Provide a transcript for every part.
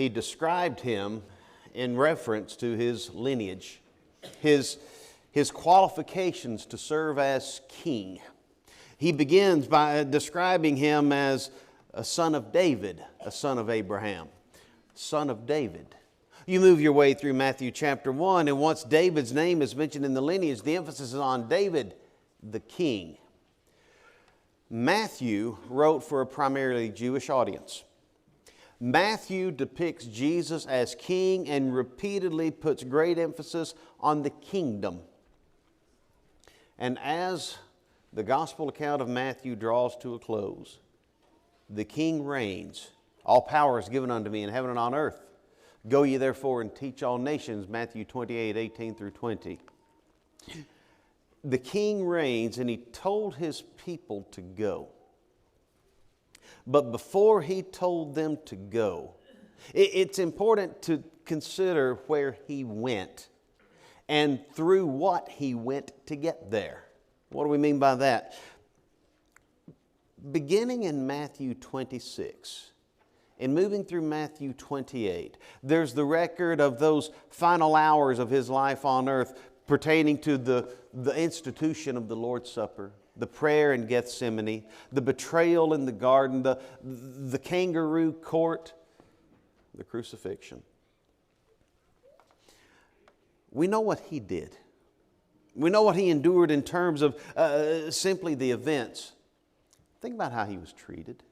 he described him in reference to his lineage, his qualifications to serve as king. He begins by describing him as a son of David, a son of Abraham, son of David. You move your way through Matthew chapter 1, and once David's name is mentioned in the lineage, the emphasis is on David, the king. Matthew wrote for a primarily Jewish audience. Matthew depicts Jesus as king and repeatedly puts great emphasis on the kingdom. And as the gospel account of Matthew draws to a close, the king reigns. All power is given unto me in heaven and on earth. Go ye therefore and teach all nations, Matthew 28, 18 through 20. The king reigns, and he told his people to go. But before he told them to go, it's important to consider where he went and through what he went to get there. What do we mean by that? Beginning in Matthew 26 and moving through Matthew 28, there's the record of those final hours of his life on earth pertaining to the institution of the Lord's Supper, the prayer in Gethsemane, the betrayal in the garden, the kangaroo court, the crucifixion. We know what he did. We know what he endured in terms of simply the events. Think about how he was treated.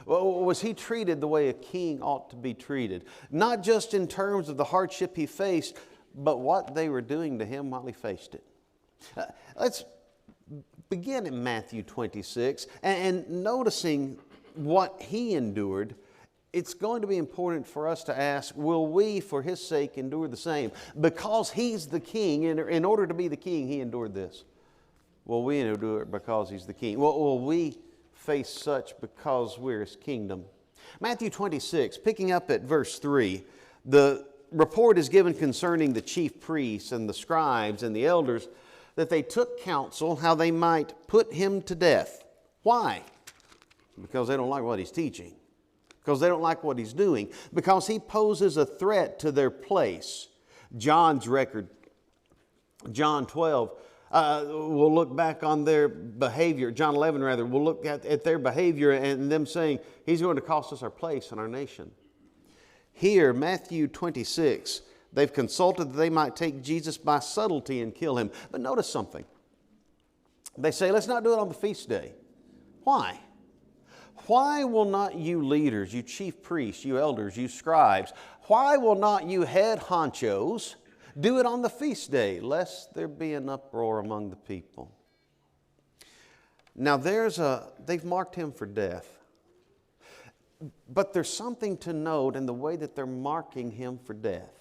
Well, was he treated the way a king ought to be treated? Not just in terms of the hardship he faced, but what they were doing to him while he faced it. Let's begin in Matthew 26 and noticing what he endured. It's going to be important for us to ask, will we, for his sake, endure the same? Because he's the king, in order to be the king, he endured this. Will we endure it because he's the king? Will we face such because we're his kingdom? Matthew 26, picking up at verse 3, the report is given concerning the chief priests and the scribes and the elders that they took counsel how they might put him to death. Why? Because they don't like what he's teaching. Because they don't like what he's doing. Because he poses a threat to their place. John's record, John 12, we'll look back on their behavior. John 11 rather, we'll look at their behavior and them saying, he's going to cost us our place in our nation. Here, Matthew 26, they've consulted that they might take Jesus by subtlety and kill him. But notice something. They say, let's not do it on the feast day. Why? Why will not you leaders, you chief priests, you elders, you scribes, why will not you head honchos do it on the feast day, lest there be an uproar among the people? Now they've marked him for death. But there's something to note in the way that they're marking him for death.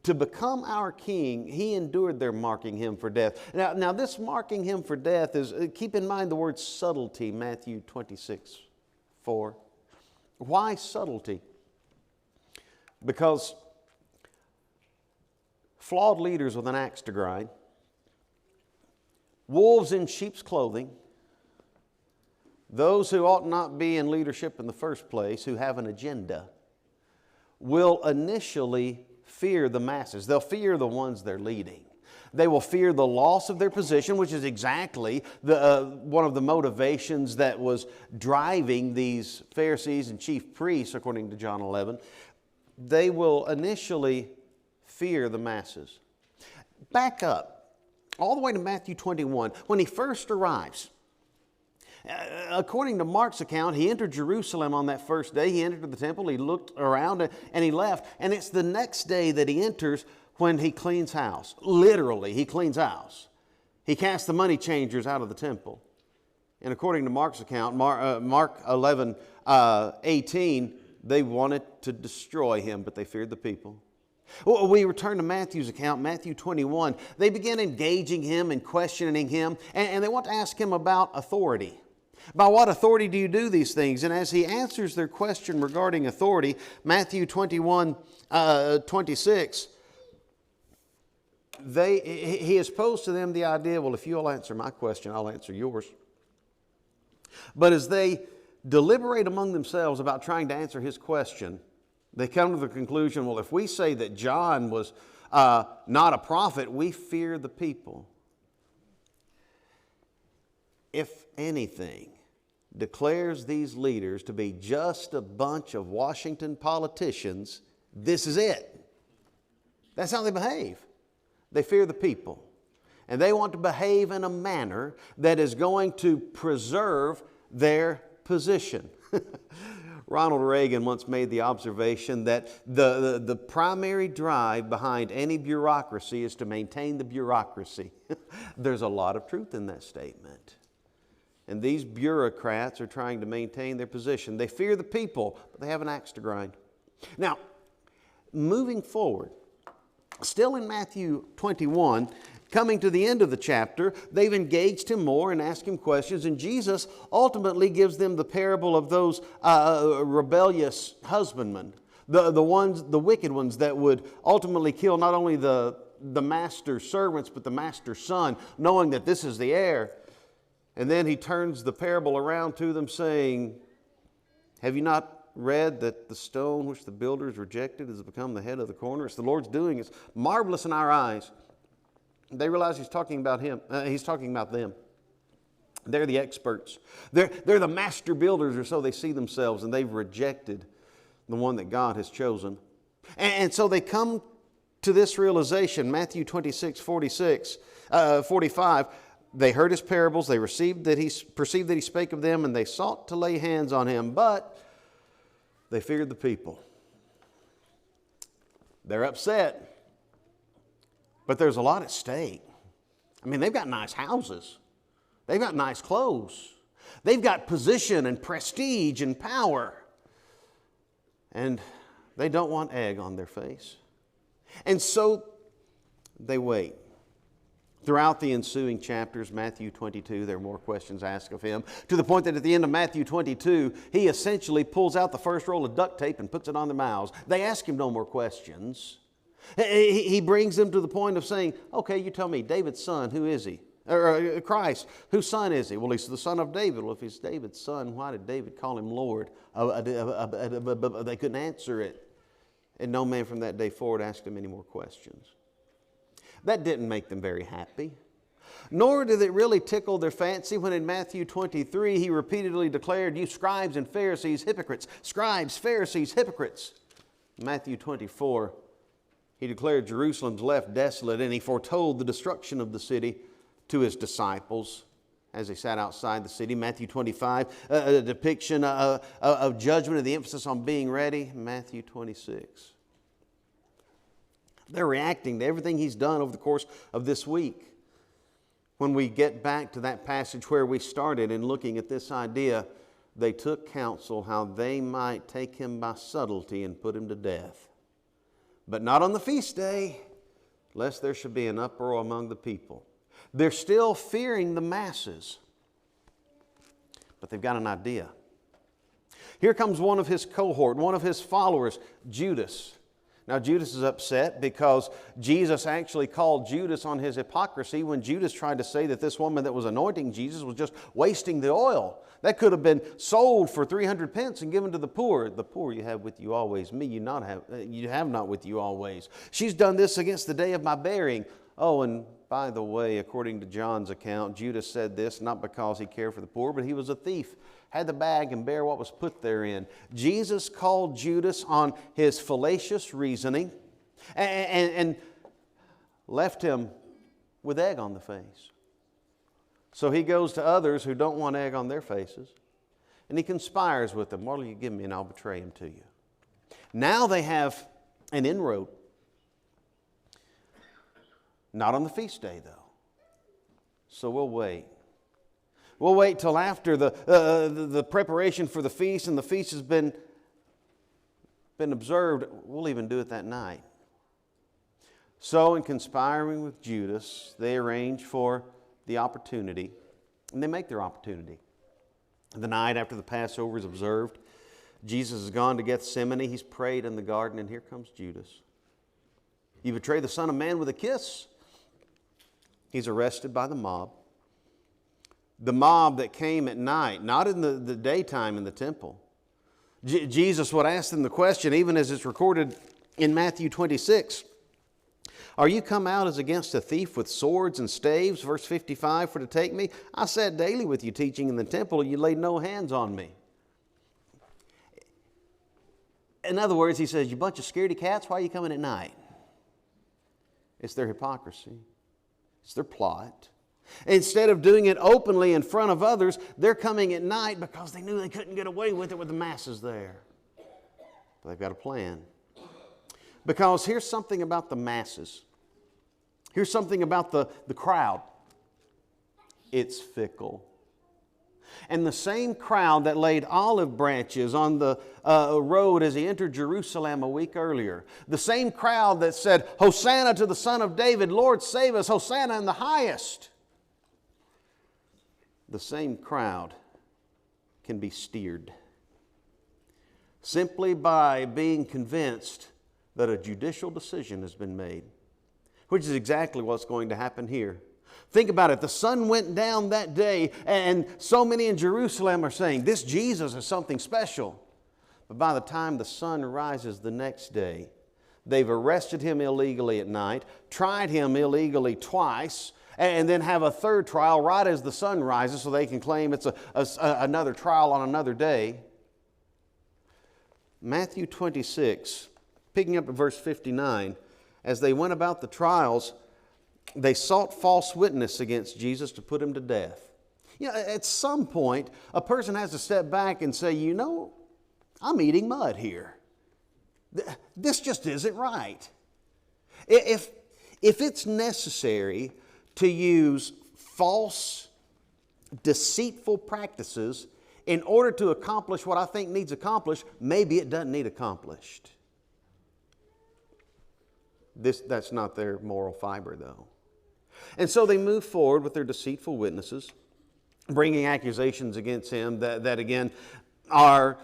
To become our king, he endured their marking him for death. Now this marking him for death is, keep in mind the word subtlety, Matthew 26, 4. Why subtlety? Because flawed leaders with an axe to grind, wolves in sheep's clothing, those who ought not be in leadership in the first place, who have an agenda, will initially fear the masses. They'll fear the ones they're leading. They will fear the loss of their position, which is exactly one of the motivations that was driving these Pharisees and chief priests, according to John 11. They will initially fear the masses. Back up all the way to Matthew 21. When he first arrives, according to Mark's account, he entered Jerusalem on that first day. He entered the temple, he looked around, and he left. And it's the next day that he enters when he cleans house. Literally, he cleans house. He casts the money changers out of the temple. And according to Mark's account, Mark 11, 18, they wanted to destroy him, but they feared the people. Well, we return to Matthew's account, Matthew 21. They begin engaging him and questioning him, and they want to ask him about authority. By what authority do you do these things? And as he answers their question regarding authority, Matthew 21, 26, he has posed to them the idea, well, if you'll answer my question, I'll answer yours. But as they deliberate among themselves about trying to answer his question, they come to the conclusion, well, if we say that John was not a prophet, we fear the people. If anything declares these leaders to be just a bunch of Washington politicians, this is it. That's how they behave. They fear the people. And they want to behave in a manner that is going to preserve their position. Ronald Reagan once made the observation that the primary drive behind any bureaucracy is to maintain the bureaucracy. There's a lot of truth in that statement. And these bureaucrats are trying to maintain their position. They fear the people, but they have an axe to grind. Now, moving forward, still in Matthew 21, coming to the end of the chapter, they've engaged him more and asked him questions, and Jesus ultimately gives them the parable of those rebellious husbandmen, the wicked ones that would ultimately kill not only the master's servants, but the master's son, knowing that this is the heir. And then he turns the parable around to them saying, have you not read that the stone which the builders rejected has become the head of the corner? It's the Lord's doing. It's marvelous in our eyes. They realize he's talking about him. He's talking about them. They're the experts. They're the master builders, or so they see themselves, and they've rejected the one that God has chosen. And so they come to this realization, Matthew 26, 45, they heard his parables, they perceived that he spake of them, and they sought to lay hands on him, but they feared the people. They're upset, but there's a lot at stake. I mean, they've got nice houses. They've got nice clothes. They've got position and prestige and power. And they don't want egg on their face. And so they wait. Throughout the ensuing chapters, Matthew 22, there are more questions asked of him, to the point that at the end of Matthew 22, he essentially pulls out the first roll of duct tape and puts it on their mouths. They ask him no more questions. He brings them to the point of saying, okay, you tell me, David's son, who is he? Or Christ, whose son is he? Well, he's the son of David. Well, if he's David's son, why did David call him Lord? They couldn't answer it. And no man from that day forward asked him any more questions. That didn't make them very happy. Nor did it really tickle their fancy when in Matthew 23 he repeatedly declared, you scribes and Pharisees, hypocrites. Scribes, Pharisees, hypocrites. Matthew 24, he declared Jerusalem's left desolate, and he foretold the destruction of the city to his disciples as they sat outside the city. Matthew 25, a depiction of judgment and the emphasis on being ready. Matthew 26. They're reacting to everything he's done over the course of this week. When we get back to that passage where we started in looking at this idea, they took counsel how they might take him by subtlety and put him to death. But not on the feast day, lest there should be an uproar among the people. They're still fearing the masses, but they've got an idea. Here comes one of his cohort, one of his followers, Judas. Now, Judas is upset because Jesus actually called Judas on his hypocrisy when Judas tried to say that this woman that was anointing Jesus was just wasting the oil. That could have been sold for 300 pence and given to the poor. The poor you have with you always, me you have not with you always. She's done this against the day of my burying. Oh, and by the way, according to John's account, Judas said this not because he cared for the poor, but he was a thief. Had the bag and bear what was put therein. Jesus called Judas on his fallacious reasoning and left him with egg on the face. So he goes to others who don't want egg on their faces, and he conspires with them. What will you give me and I'll betray him to you? Now they have an inroad. Not on the feast day, though. So we'll wait. We'll wait till after the preparation for the feast and the feast has been observed. We'll even do it that night. So in conspiring with Judas, they arrange for the opportunity, and they make their opportunity. The night after the Passover is observed, Jesus has gone to Gethsemane. He's prayed in the garden, and here comes Judas. You betray the Son of Man with a kiss. He's arrested by the mob. the mob that came at night, not in the daytime in the temple. Jesus would ask them the question, even as it's recorded in Matthew 26. Are you come out as against a thief with swords and staves? Verse 55, for to take me? I sat daily with you teaching in the temple, and you laid no hands on me. In other words, he says, you bunch of scaredy cats, why are you coming at night? It's their hypocrisy. It's their plot. Instead of doing it openly in front of others, they're coming at night because they knew they couldn't get away with it with the masses there. But they've got a plan. Because here's something about the masses. Here's something about the crowd. It's fickle. And the same crowd that laid olive branches on the road as he entered Jerusalem a week earlier, the same crowd that said, Hosanna to the Son of David, Lord save us, Hosanna in the highest. The same crowd can be steered simply by being convinced that a judicial decision has been made, which is exactly what's going to happen here. Think about it. The sun went down that day, and so many in Jerusalem are saying, this Jesus is something special. But by the time the sun rises the next day, they've arrested him illegally at night, tried him illegally twice, and then have a third trial right as the sun rises so they can claim it's another trial on another day. Matthew 26, picking up at verse 59, as they went about the trials, they sought false witness against Jesus to put him to death. You know, at some point, a person has to step back and say, you know, I'm eating mud here. This just isn't right. If it's necessary to use false, deceitful practices in order to accomplish what I think needs accomplished, maybe it doesn't need accomplished. That's not their moral fiber, though. And so they move forward with their deceitful witnesses, bringing accusations against him that again, are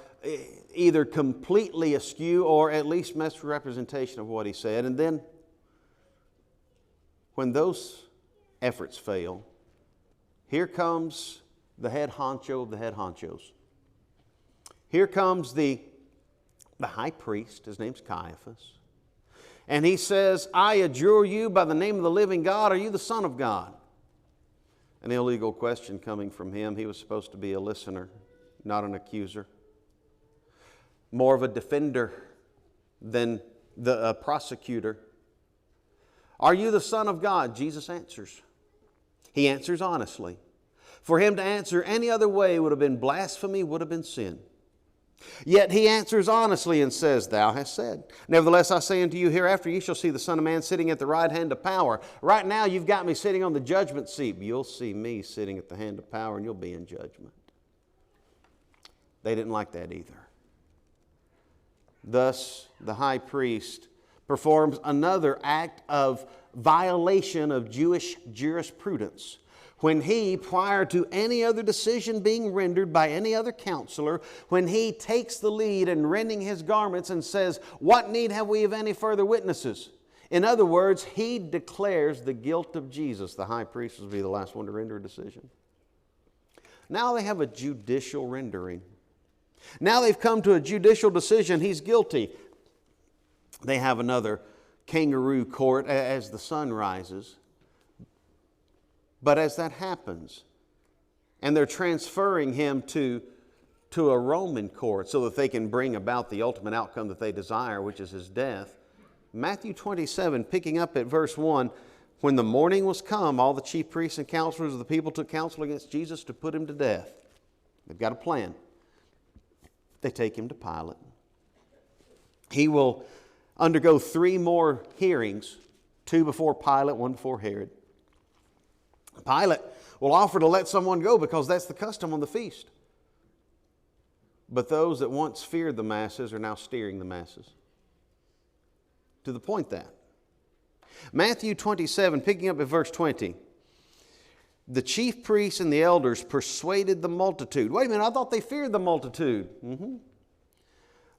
either completely askew or at least misrepresentation of what he said. And then, when those efforts fail, here comes the head honcho of the head honchos. Here comes the high priest. His name's Caiaphas. And he says, I adjure you by the name of the living God, are you the Son of God? An illegal question coming from him. He was supposed to be a listener, not an accuser. More of a defender than the prosecutor. Are you the Son of God? Jesus answers. He answers honestly. For him to answer any other way would have been blasphemy, would have been sin. Yet he answers honestly and says, Thou hast said. Nevertheless, I say unto you, hereafter ye shall see the Son of Man sitting at the right hand of power. Right now you've got me sitting on the judgment seat. You'll see me sitting at the hand of power and you'll be in judgment. They didn't like that either. Thus, the high priest performs another act of violation of Jewish jurisprudence when he, prior to any other decision being rendered by any other counselor, when he takes the lead in rending his garments and says, what need have we of any further witnesses? In other words, he declares the guilt of Jesus. The high priest will be the last one to render a decision. Now they have a judicial rendering. Now they've come to a judicial decision. He's guilty. They have another kangaroo court as the sun rises. But as that happens, and they're transferring him to a Roman court so that they can bring about the ultimate outcome that they desire, which is his death, Matthew 27, picking up at verse 1, when the morning was come, all the chief priests and counselors of the people took counsel against Jesus to put him to death. They've got a plan. They take him to Pilate. He will undergo 3 more hearings, 2 before Pilate, 1 before Herod. Pilate will offer to let someone go because that's the custom on the feast. But those that once feared the masses are now steering the masses. To the point that Matthew 27, picking up at verse 20, the chief priests and the elders persuaded the multitude. Wait a minute, I thought they feared the multitude.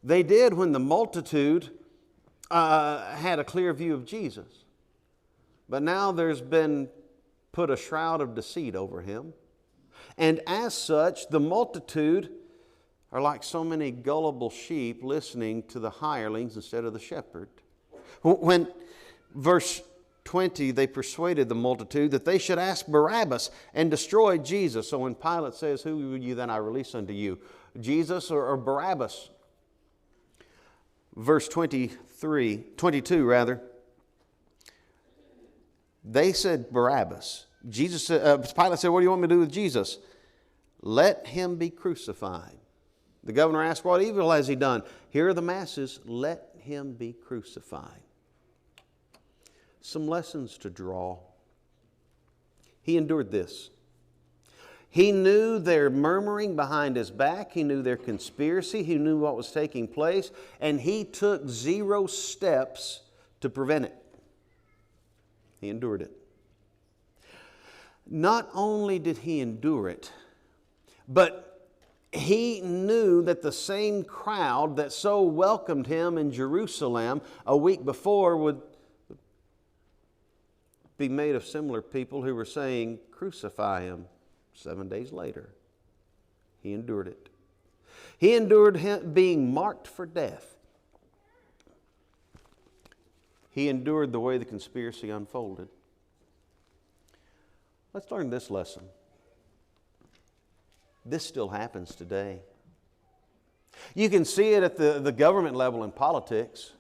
They did when the multitude had a clear view of Jesus. But now there's been put a shroud of deceit over him. And as such, the multitude are like so many gullible sheep listening to the hirelings instead of the shepherd. When, verse 20, they persuaded the multitude that they should ask Barabbas and destroy Jesus. So when Pilate says, "Who will you then I release unto you? Jesus or Barabbas?" Verse 22 rather. They said Barabbas. Pilate said, "What do you want me to do with Jesus?" "Let him be crucified." The governor asked, "What evil has he done?" "Here are the masses. Let him be crucified." Some lessons to draw. He endured this. He knew their murmuring behind his back. He knew their conspiracy. He knew what was taking place. And he took 0 steps to prevent it. He endured it. Not only did he endure it, but he knew that the same crowd that so welcomed him in Jerusalem a week before would be made of similar people who were saying, "Crucify him." 7 days later, he endured it. He endured him being marked for death. He endured the way the conspiracy unfolded. Let's learn this lesson. This still happens today. You can see it at the government level in politics.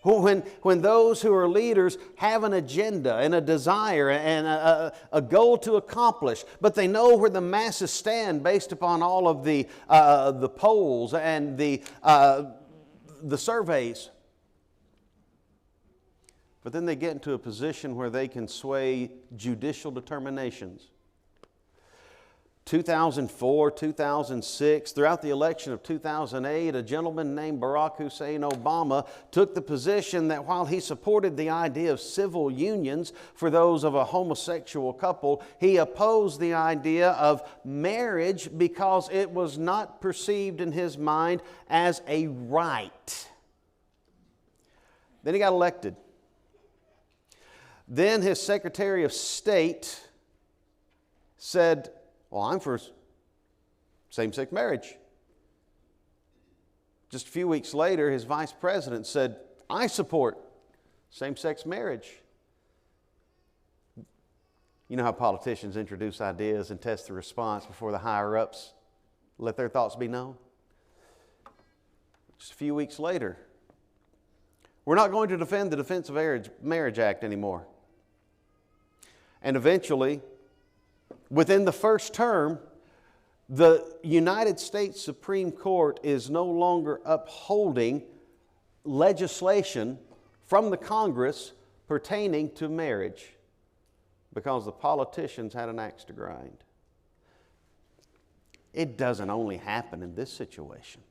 When those who are leaders have an agenda and a desire and a goal to accomplish, but they know where the masses stand based upon all of the polls and the surveys. But then they get into a position where they can sway judicial determinations. 2004, 2006, throughout the election of 2008, a gentleman named Barack Hussein Obama took the position that while he supported the idea of civil unions for those of a homosexual couple, he opposed the idea of marriage because it was not perceived in his mind as a right. Then he got elected. Then his Secretary of State said, "Well, I'm for same-sex marriage." Just a few weeks later, his vice president said, "I support same-sex marriage." You know how politicians introduce ideas and test the response before the higher-ups let their thoughts be known? Just a few weeks later, "We're not going to defend the Defense of Marriage Act anymore." And eventually, within the first term, the United States Supreme Court is no longer upholding legislation from the Congress pertaining to marriage because the politicians had an axe to grind. It doesn't only happen in this situation.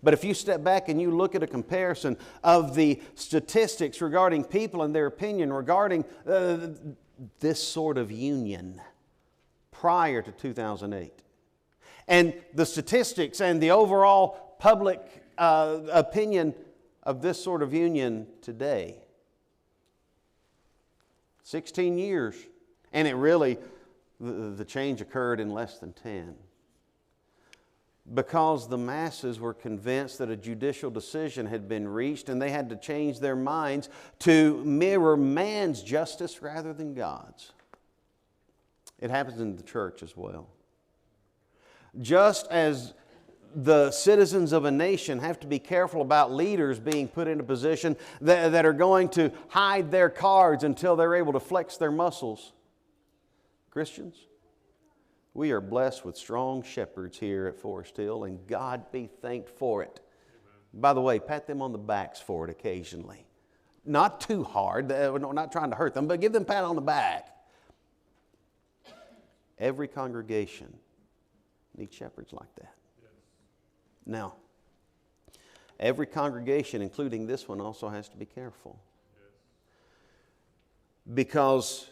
But if you step back and you look at a comparison of the statistics regarding people and their opinion regarding this sort of union prior to 2008, and the statistics and the overall public opinion of this sort of union today, 16 years, and it really, the change occurred in less than 10. Because the masses were convinced that a judicial decision had been reached and they had to change their minds to mirror man's justice rather than God's. It happens in the church as well. Just as the citizens of a nation have to be careful about leaders being put in a position that are going to hide their cards until they're able to flex their muscles, Christians, we are blessed with strong shepherds here at Forest Hill, and God be thanked for it. Amen. By the way, pat them on the backs for it occasionally. Not too hard, we're not trying to hurt them, but give them a pat on the back. Every congregation needs shepherds like that. Yes. Now, every congregation, including this one, also has to be careful. Yes. Because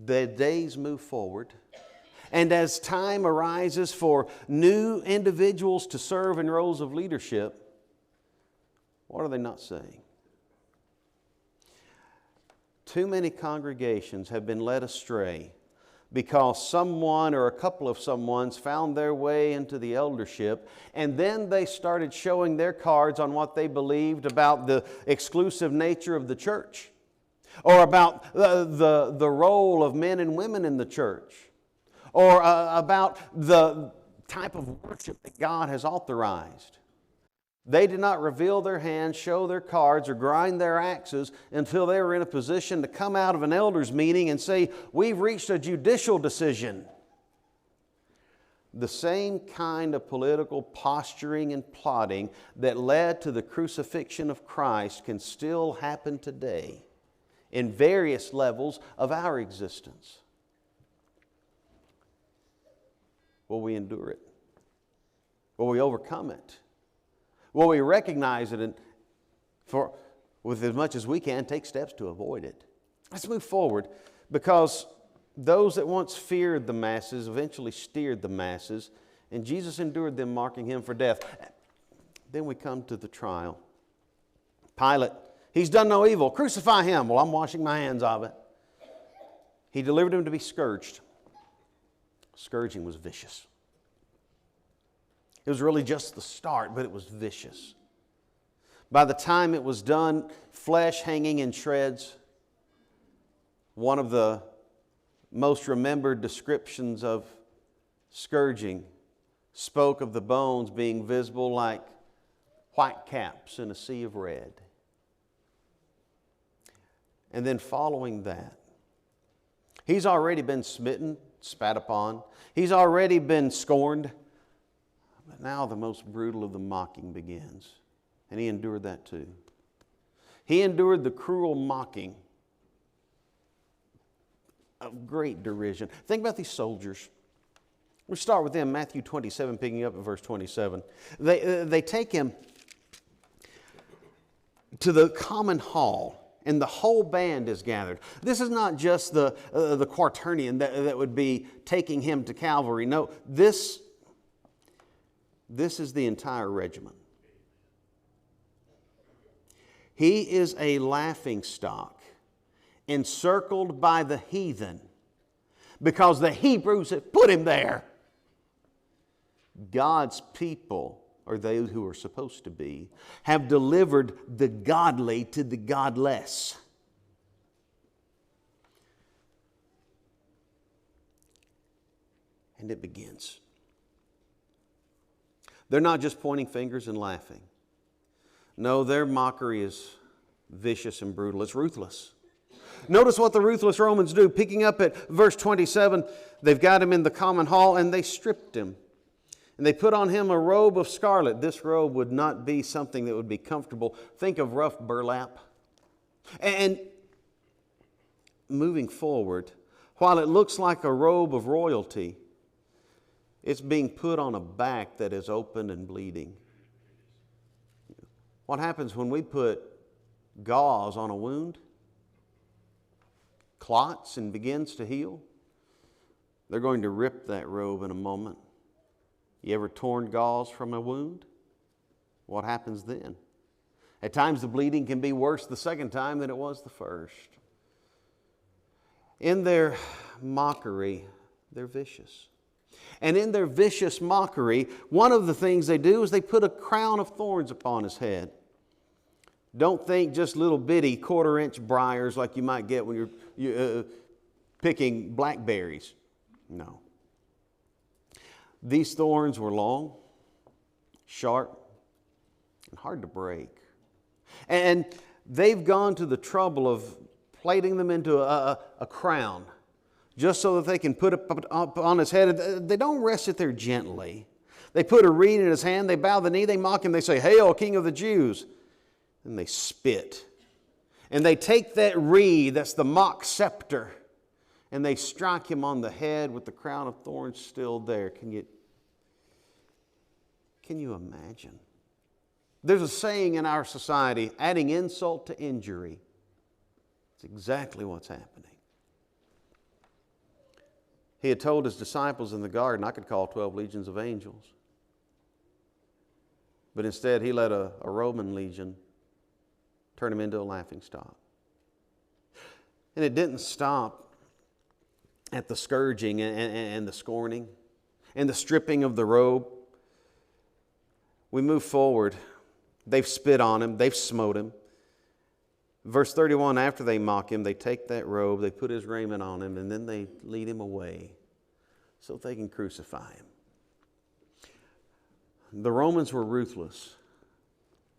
the days move forward, and as time arises for new individuals to serve in roles of leadership, what are they not saying? Too many congregations have been led astray because someone or a couple of someones found their way into the eldership, and then they started showing their cards on what they believed about the exclusive nature of the church, or about the role of men and women in the church, or about the type of worship that God has authorized. They did not reveal their hands, show their cards, or grind their axes until they were in a position to come out of an elders meeting and say, we've reached a judicial decision. The same kind of political posturing and plotting that led to the crucifixion of Christ can still happen today in various levels of our existence. Will we endure it? Will we overcome it? Will we recognize it and, with as much as we can, take steps to avoid it? Let's move forward, because those that once feared the masses eventually steered the masses, and Jesus endured them, marking him for death. Then we come to the trial. Pilate, he's done no evil. Crucify him. Well, I'm washing my hands of it. He delivered him to be scourged. Scourging was vicious. It was really just the start, but it was vicious. By the time it was done, flesh hanging in shreds. One of the most remembered descriptions of scourging spoke of the bones being visible like white caps in a sea of red. And then following that, he's already been smitten, spat upon. He's already been scorned. But now the most brutal of the mocking begins. And he endured that too. He endured the cruel mocking of great derision. Think about these soldiers. We'll start with them, Matthew 27, picking up at verse 27. They take him to the common hall, and the whole band is gathered. This is not just the quaternion that would be taking him to Calvary. No, this is the entire regiment. He is a laughingstock, encircled by the heathen, because the Hebrews have put him there. God's people, or those who are supposed to be, have delivered the godly to the godless. And it begins. They're not just pointing fingers and laughing. No, their mockery is vicious and brutal. It's ruthless. Notice what the ruthless Romans do. Picking up at verse 27, they've got him in the common hall and they stripped him. And they put on him a robe of scarlet. This robe would not be something that would be comfortable. Think of rough burlap. And moving forward, while it looks like a robe of royalty, it's being put on a back that is open and bleeding. What happens when we put gauze on a wound? Clots and begins to heal. They're going to rip that robe in a moment. You ever torn gauze from a wound? What happens then? At times the bleeding can be worse the second time than it was the first. In their mockery, they're vicious. And in their vicious mockery, one of the things they do is they put a crown of thorns upon his head. Don't think just little bitty quarter-inch briars like you might get when you're picking blackberries. No. These thorns were long, sharp, and hard to break. And they've gone to the trouble of plating them into a crown, just so that they can put it up on his head. They don't rest it there gently. They put a reed in his hand, they bow the knee, they mock him, they say, "Hail, King of the Jews." And they spit. And they take that reed, that's the mock scepter, and they strike him on the head with the crown of thorns still there. Can you imagine? There's a saying in our society, adding insult to injury. It's exactly what's happening. He had told his disciples in the garden, I could call 12 legions of angels. But instead, he let a Roman legion turn him into a laughingstock. And it didn't stop at the scourging and the scorning and the stripping of the robe. We move forward. They've spit on him. They've smote him. Verse 31, after they mock him, they take that robe, they put his raiment on him, and then they lead him away so they can crucify him. The Romans were ruthless.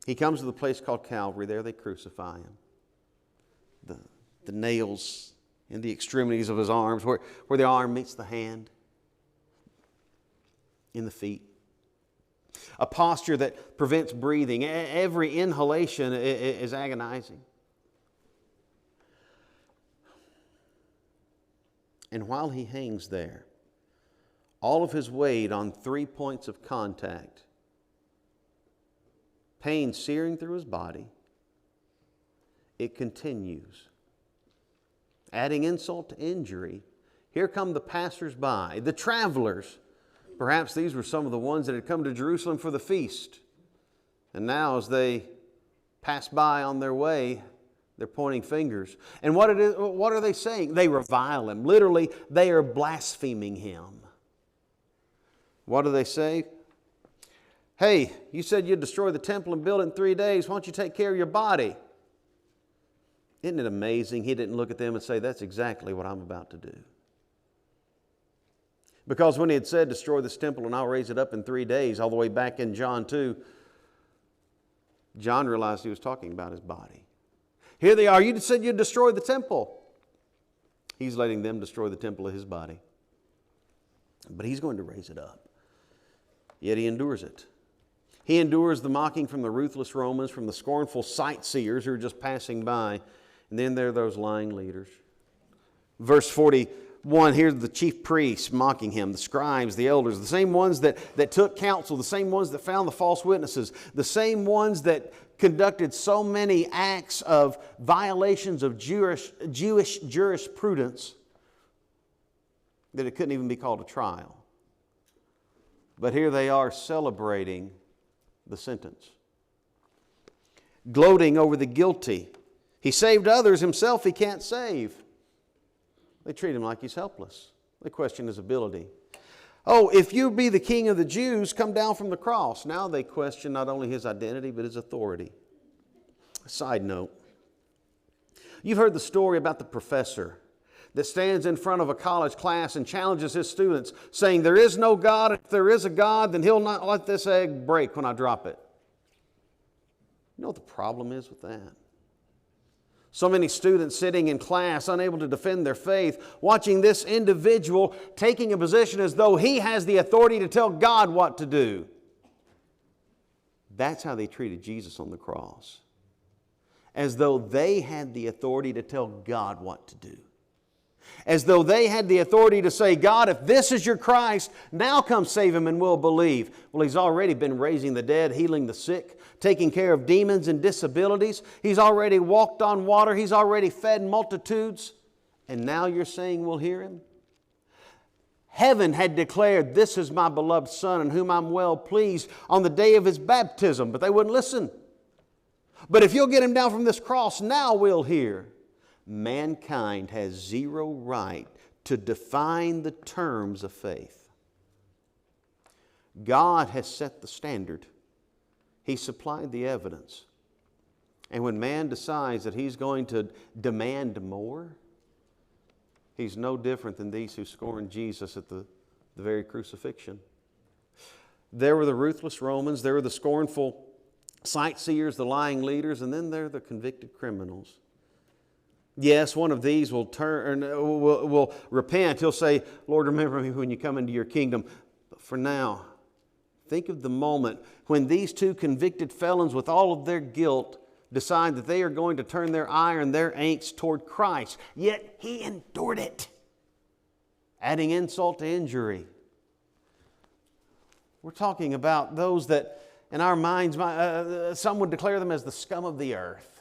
He comes to the place called Calvary. There they crucify him. The nails in the extremities of his arms, where the arm meets the hand, in the feet. A posture that prevents breathing. Every inhalation is agonizing. And while he hangs there, all of his weight on 3 points of contact, pain searing through his body, it continues. Adding insult to injury, here come the passers-by, the travelers. Perhaps these were some of the ones that had come to Jerusalem for the feast. And now as they pass by on their way, they're pointing fingers. And what are they saying? They revile him. Literally, they are blaspheming him. What do they say? Hey, you said you'd destroy the temple and build it in 3 days. Why don't you take care of your body? Isn't it amazing? He didn't look at them and say, that's exactly what I'm about to do. Because when he had said, destroy this temple and I'll raise it up in 3 days, all the way back in John 2, John realized he was talking about his body. Here they are. You said you'd destroy the temple. He's letting them destroy the temple of his body. But he's going to raise it up. Yet he endures it. He endures the mocking from the ruthless Romans, from the scornful sightseers who are just passing by. And then there are those lying leaders. Verse 41, here's the chief priests mocking him, the scribes, the elders, the same ones that took counsel, the same ones that found the false witnesses, the same ones that conducted so many acts of violations of Jewish jurisprudence that it couldn't even be called a trial. But here they are celebrating the sentence, gloating over the guilty. He saved others, himself he can't save. They treat him like he's helpless. They question his ability. Oh, if you be the king of the Jews, come down from the cross. Now they question not only his identity, but his authority. Side note. You've heard the story about the professor that stands in front of a college class and challenges his students, saying, there is no God. If there is a God, then he'll not let this egg break when I drop it. You know what the problem is with that? So many students sitting in class, unable to defend their faith, watching this individual taking a position as though he has the authority to tell God what to do. That's how they treated Jesus on the cross. As though they had the authority to tell God what to do. As though they had the authority to say, God, if this is your Christ, now come save him and we'll believe. Well, he's already been raising the dead, healing the sick, taking care of demons and disabilities. He's already walked on water. He's already fed multitudes. And now you're saying we'll hear him? Heaven had declared, this is my beloved Son in whom I'm well pleased on the day of his baptism, but they wouldn't listen. But if you'll get him down from this cross, now we'll hear. Mankind has zero right to define the terms of faith. God has set the standard. He supplied the evidence. And when man decides that he's going to demand more, he's no different than these who scorned Jesus at the very crucifixion. There were the ruthless Romans, there were the scornful sightseers, the lying leaders, and then there are the convicted criminals. Yes, one of these will repent. He'll say, Lord, remember me when you come into your kingdom. But for now, think of the moment when these two convicted felons with all of their guilt decide that they are going to turn their ire and their angst toward Christ. Yet he endured it, adding insult to injury. We're talking about those that in our minds, some would declare them as the scum of the earth.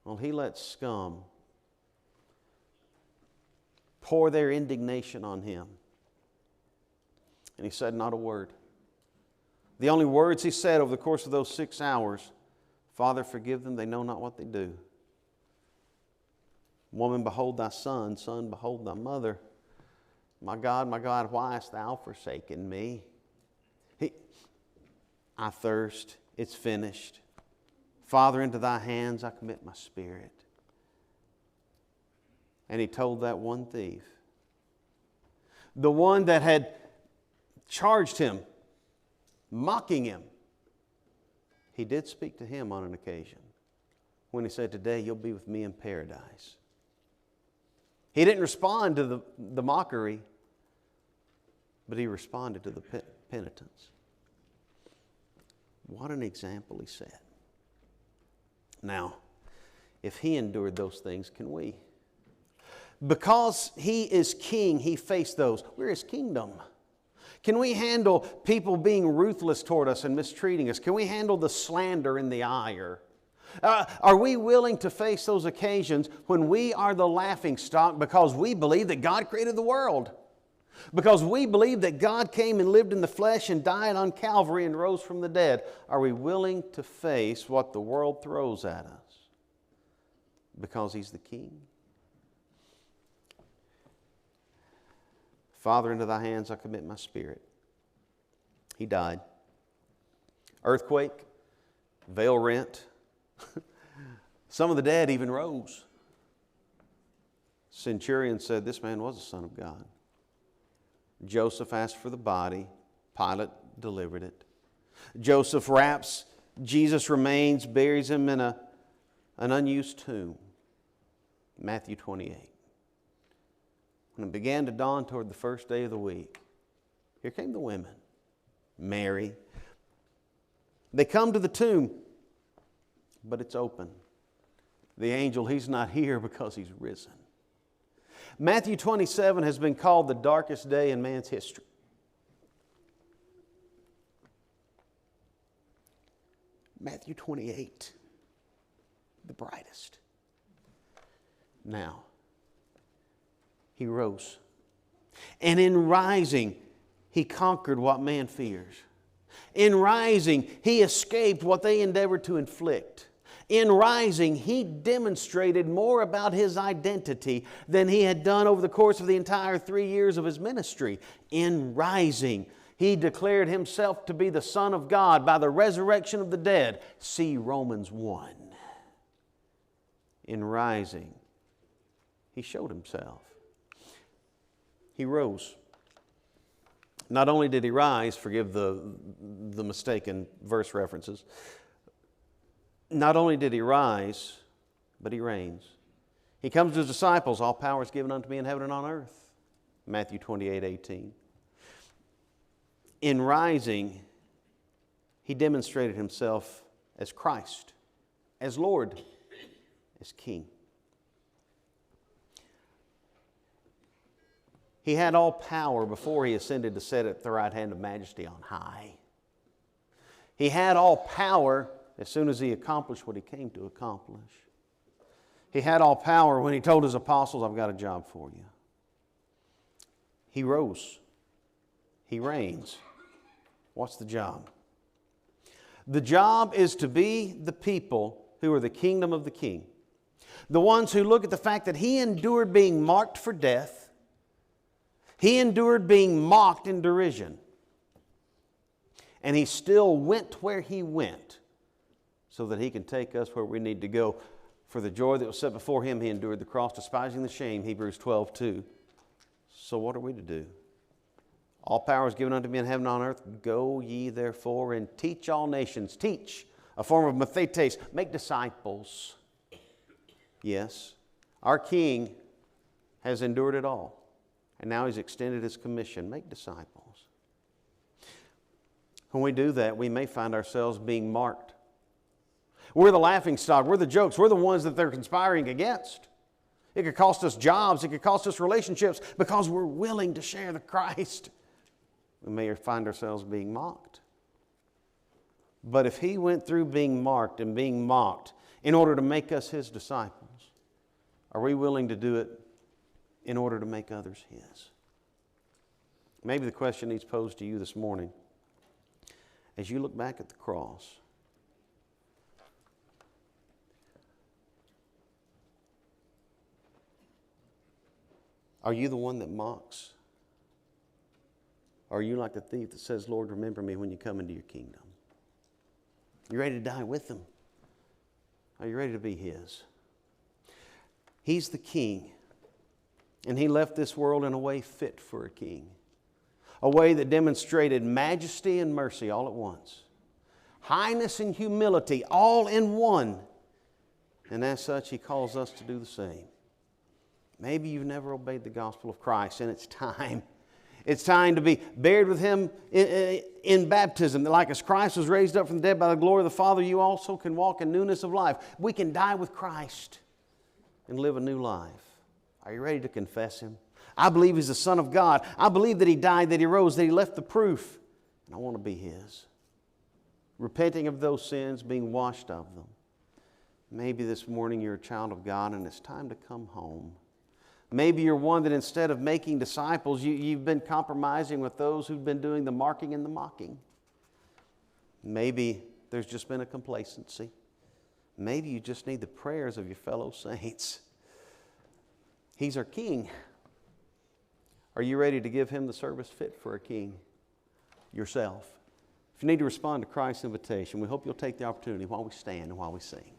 Well, he let scum pour their indignation on him. And he said not a word. The only words he said over the course of those 6 hours, Father, forgive them, they know not what they do. Woman, behold thy son. Son, behold thy mother. My God, why hast thou forsaken me? I thirst. It's finished. Father, into thy hands I commit my spirit. And he told that one thief, the one that had charged him, mocking him. He did speak to him on an occasion when he said, today you'll be with me in paradise. He didn't respond to the mockery, but he responded to the penitence. What an example he set. Now, if he endured those things, can we? Because he is king, he faced those. We're his kingdom. Can we handle people being ruthless toward us and mistreating us? Can we handle the slander and the ire? Are we willing to face those occasions when we are the laughingstock because we believe that God created the world? Because we believe that God came and lived in the flesh and died on Calvary and rose from the dead. Are we willing to face what the world throws at us? Because He's the King. Father, into thy hands I commit my spirit. He died. Earthquake, veil rent. Some of the dead even rose. Centurion said this man was a son of God. Joseph asked for the body. Pilate delivered it. Joseph wraps Jesus' remains, buries him in an unused tomb. Matthew 28. When it began to dawn toward the first day of the week, here came the women. Mary. They come to the tomb, but it's open. The angel, he's not here because he's risen. Matthew 27 has been called the darkest day in man's history. Matthew 28, the brightest. Now, He rose. And in rising, He conquered what man fears. In rising, He escaped what they endeavored to inflict. In rising, He demonstrated more about His identity than He had done over the course of the entire 3 years of His ministry. In rising, He declared Himself to be the Son of God by the resurrection of the dead. See Romans 1. In rising, He showed Himself. He rose. Not only did He rise, forgive the mistaken verse references, not only did He rise, but He reigns. He comes to His disciples, all power is given unto me in heaven and on earth. Matthew 28:18. In rising, He demonstrated Himself as Christ, as Lord, as King. He had all power before He ascended to sit at the right hand of majesty on high. He had all power as soon as He accomplished what He came to accomplish. He had all power when He told His apostles, I've got a job for you. He rose. He reigns. What's the job? The job is to be the people who are the kingdom of the King. The ones who look at the fact that He endured being marked for death. He endured being mocked in derision. And He still went where He went so that He can take us where we need to go. For the joy that was set before Him, He endured the cross, despising the shame, Hebrews 12:2. So what are we to do? All power is given unto me in heaven and on earth. Go ye therefore and teach all nations. Teach, a form of mathetes. Make disciples. Yes, our King has endured it all. And now He's extended His commission. Make disciples. When we do that, we may find ourselves being marked. We're the laughingstock. We're the jokes. We're the ones that they're conspiring against. It could cost us jobs. It could cost us relationships because we're willing to share the Christ. We may find ourselves being mocked. But if He went through being marked and being mocked in order to make us His disciples, are we willing to do it in order to make others His? Maybe the question needs posed to you this morning. As you look back at the cross, Are you the one that mocks? Or are you like the thief that says, Lord, remember me when you come into your kingdom? You ready to die with Him? Are you ready to be His? He's the King. And He left this world in a way fit for a king. A way that demonstrated majesty and mercy all at once. Highness and humility all in one. And as such, He calls us to do the same. Maybe you've never obeyed the gospel of Christ, and it's time. It's time to be buried with Him in baptism. Like as Christ was raised up from the dead by the glory of the Father, you also can walk in newness of life. We can die with Christ and live a new life. Are you ready to confess Him? I believe He's the Son of God. I believe that He died, that He rose, that He left the proof. And I want to be His. Repenting of those sins, being washed of them. Maybe this morning you're a child of God and it's time to come home. Maybe you're one that instead of making disciples, you've been compromising with those who've been doing the marking and the mocking. Maybe there's just been a complacency. Maybe you just need the prayers of your fellow saints. He's our King. Are you ready to give Him the service fit for a king? Yourself. If you need to respond to Christ's invitation, we hope you'll take the opportunity while we stand and while we sing.